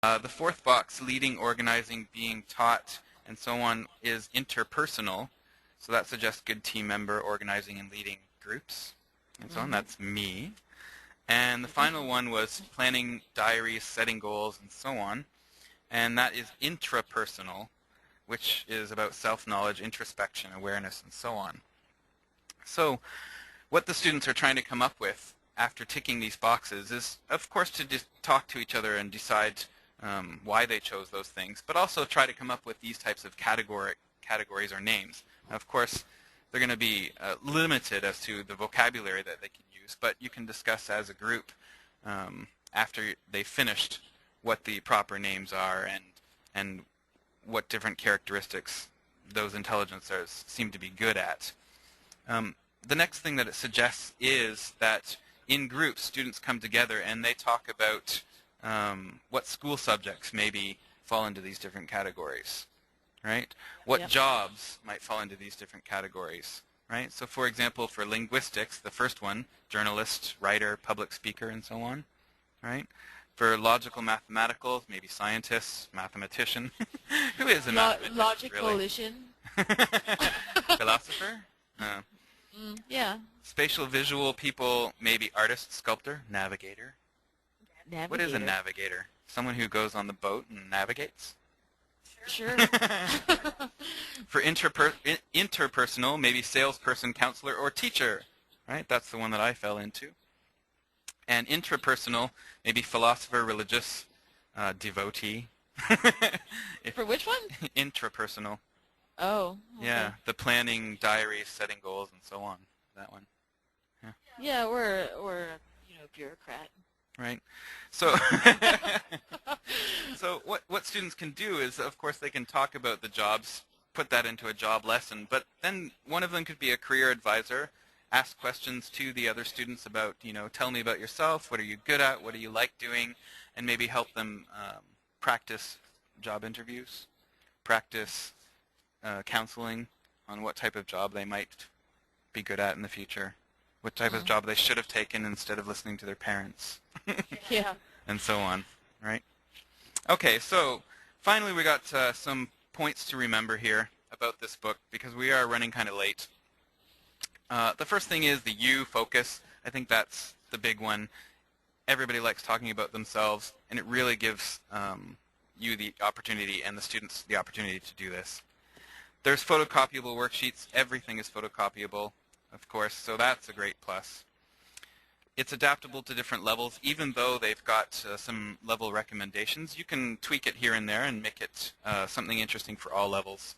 The fourth box, leading, organizing, being taught, and so on, is interpersonal. So that suggests good team member, organizing and leading groups, and so on. That's me. And the final one was planning diaries, setting goals, and so on. And that is intrapersonal, which is about self-knowledge, introspection, awareness, and so on. So what the students are trying to come up with after ticking these boxes is, of course, to just talk to each other and decide why they chose those things, but also try to come up with these types of categories or names. Now, of course, they're going to be limited as to the vocabulary that they can use, but you can discuss as a group after they've finished what the proper names are and what different characteristics those intelligencers seem to be good at. The next thing that it suggests is that in groups, students come together and they talk about what school subjects maybe fall into these different categories, right? What jobs might fall into these different categories, right? So for example, for linguistics, the first one, journalist, writer, public speaker, and so on, right? For logical mathematical, maybe scientist, mathematician. Who is a mathematician, Logicalician. really? Philosopher? Yeah. Spatial visual people, maybe artist, sculptor, navigator. What is a navigator? Someone who goes on the boat and navigates? Sure. For interpersonal, maybe salesperson, counselor, or teacher, right? That's the one that I fell into. And intrapersonal, maybe philosopher, religious, devotee. For which one? Intrapersonal. Oh. Okay. Yeah, the planning, diaries, setting goals, and so on. That one. Yeah, we're bureaucrat. Right. So, so what students can do is, of course, they can talk about the jobs, put that into a job lesson, but then one of them could be a career advisor, ask questions to the other students about, tell me about yourself, what are you good at, what do you like doing, and maybe help them practice job interviews, practice counseling on what type of job they might be good at in the future, what type of job they should have taken instead of listening to their parents. Yeah. And so on, right? Okay, so finally we got some points to remember here about this book because we are running kind of late. The first thing is the you focus. I think that's the big one. Everybody likes talking about themselves, and it really gives you the opportunity and the students the opportunity to do this. There's photocopiable worksheets. Everything is photocopiable, of course, so that's a great plus. It's adaptable to different levels. Even though they've got some level recommendations, you can tweak it here and there and make it something interesting for all levels.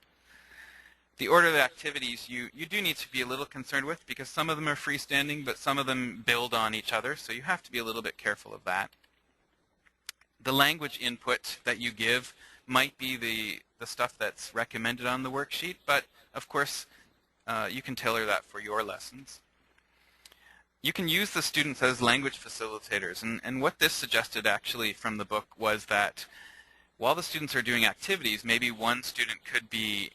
The order of the activities you do need to be a little concerned with because some of them are freestanding, but some of them build on each other, so you have to be a little bit careful of that. The language input that you give might be the stuff that's recommended on the worksheet, but of course you can tailor that for your lessons. You can use the students as language facilitators, and what this suggested actually from the book was that while the students are doing activities, maybe one student could be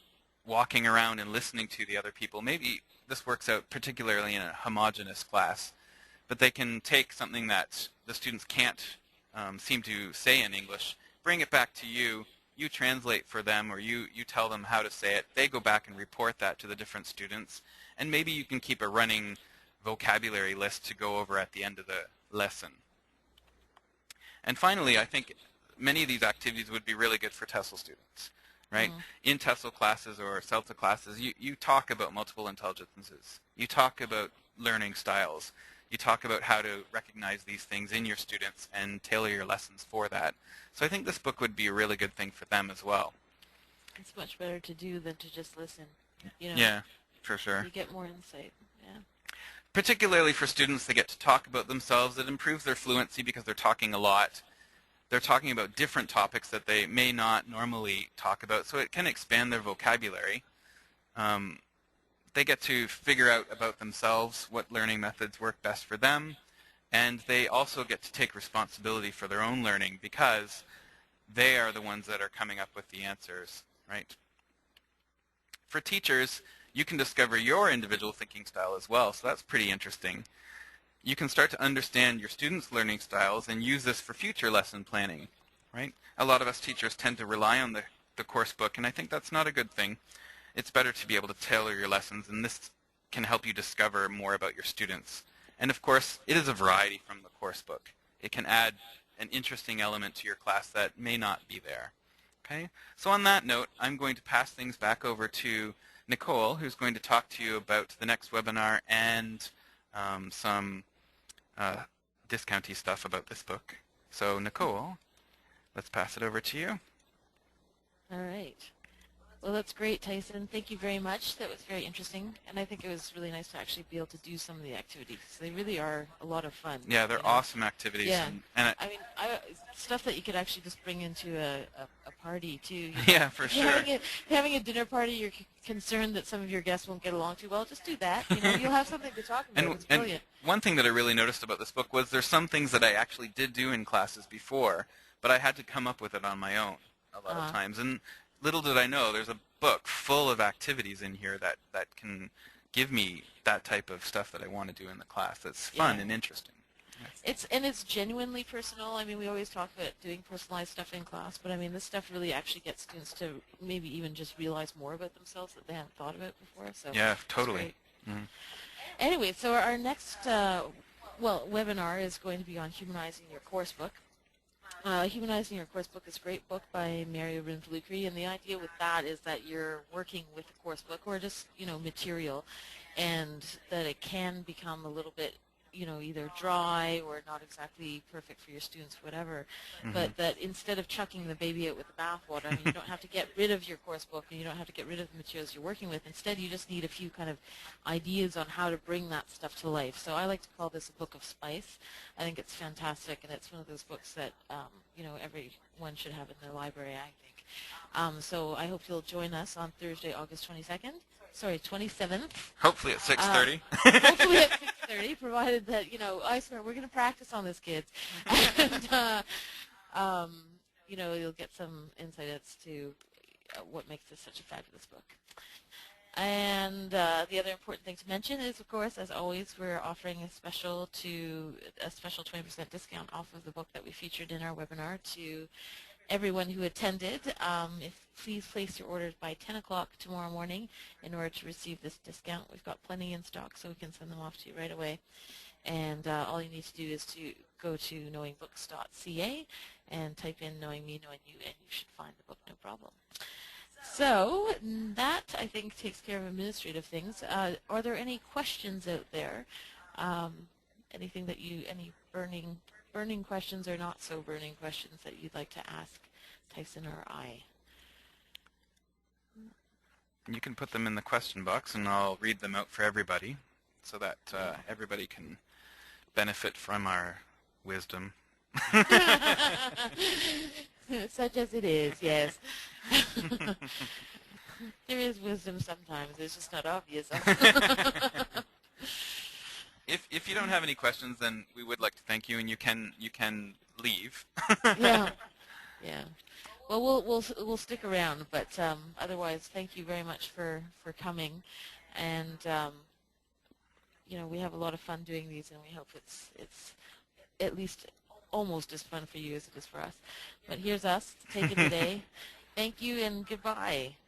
walking around and listening to the other people. Maybe this works out particularly in a homogeneous class, but they can take something that the students can't seem to say in English, bring it back to you, you translate for them, or you tell them how to say it, they go back and report that to the different students, and maybe you can keep a running vocabulary list to go over at the end of the lesson. And finally, I think many of these activities would be really good for TESOL students, right? In TESOL classes or CELTA classes, you talk about multiple intelligences. You talk about learning styles. You talk about how to recognize these things in your students and tailor your lessons for that. So I think this book would be a really good thing for them as well. It's much better to do than to just listen. Yeah, for sure. You get more insight. Yeah. Particularly for students that get to talk about themselves, it improves their fluency because they're talking a lot. They're talking about different topics that they may not normally talk about, so it can expand their vocabulary. They get to figure out about themselves what learning methods work best for them, and they also get to take responsibility for their own learning because they are the ones that are coming up with the answers, right? For teachers, you can discover your individual thinking style as well, so that's pretty interesting. You can start to understand your students' learning styles and use this for future lesson planning, right? A lot of us teachers tend to rely on the course book, and I think that's not a good thing. It's better to be able to tailor your lessons, and this can help you discover more about your students. And of course, it is a variety from the course book. It can add an interesting element to your class that may not be there. Okay? So on that note, I'm going to pass things back over to Nicole, who's going to talk to you about the next webinar and some discounty stuff about this book. So Nicole, let's pass it over to you. All right. Well, that's great, Tyson. Thank you very much. That was very interesting, and I think it was really nice to actually be able to do some of the activities. They really are a lot of fun. Yeah, they're awesome activities. Yeah. And I mean, stuff that you could actually just bring into a party, too. You know? Yeah, for sure. Having a dinner party, you're concerned that some of your guests won't get along too well, just do that. You know, you'll have something to talk about. It's brilliant. And one thing that I really noticed about this book was there's some things that I actually did do in classes before, but I had to come up with it on my own a lot of times. And little did I know, there's a book full of activities in here that can give me that type of stuff that I want to do in the class. That's fun and interesting. It's genuinely personal. I mean, we always talk about doing personalized stuff in class, but I mean, this stuff really actually gets students to maybe even just realize more about themselves that they hadn't thought about before. So yeah, totally. Mm-hmm. Anyway, so our next webinar is going to be on humanizing your course book. Humanizing Your Course Book is a great book by Mary Rinfalukri, and the idea with that is that you're working with the course book or just, material, and that it can become a little bit, either dry or not exactly perfect for your students, whatever, but that instead of chucking the baby out with the bathwater, I mean, you don't have to get rid of your course book and you don't have to get rid of the materials you're working with. Instead, you just need a few kind of ideas on how to bring that stuff to life. So I like to call this a book of spice. I think it's fantastic, and it's one of those books that, everyone should have in their library, I think. So I hope you'll join us on Thursday, August 22nd. Sorry, 27th. Hopefully at 6:30. Hopefully at 6:30, provided that, I swear, we're going to practice on this, kids. And, you'll get some insight as to what makes this such a fabulous book. And the other important thing to mention is, of course, as always, we're offering a special 20% discount off of the book that we featured in our webinar to everyone who attended. Please place your orders by 10 o'clock tomorrow morning in order to receive this discount. We've got plenty in stock, so we can send them off to you right away. And all you need to do is to go to knowingbooks.ca and type in Knowing Me, Knowing You, and you should find the book, no problem. So that, I think, takes care of administrative things. Are there any questions out there? Anything that any burning questions or not so burning questions that you'd like to ask Tyson or I? You can put them in the question box, and I'll read them out for everybody so that everybody can benefit from our wisdom. Such as it is, yes. There is wisdom sometimes. It's just not obvious. If you don't have any questions, then we would like to thank you, and you can leave. Yeah. Well, we'll stick around, but otherwise, thank you very much for coming, and we have a lot of fun doing these, and we hope it's at least almost as fun for you as it is for us. But here's us taking the day. Thank you and goodbye.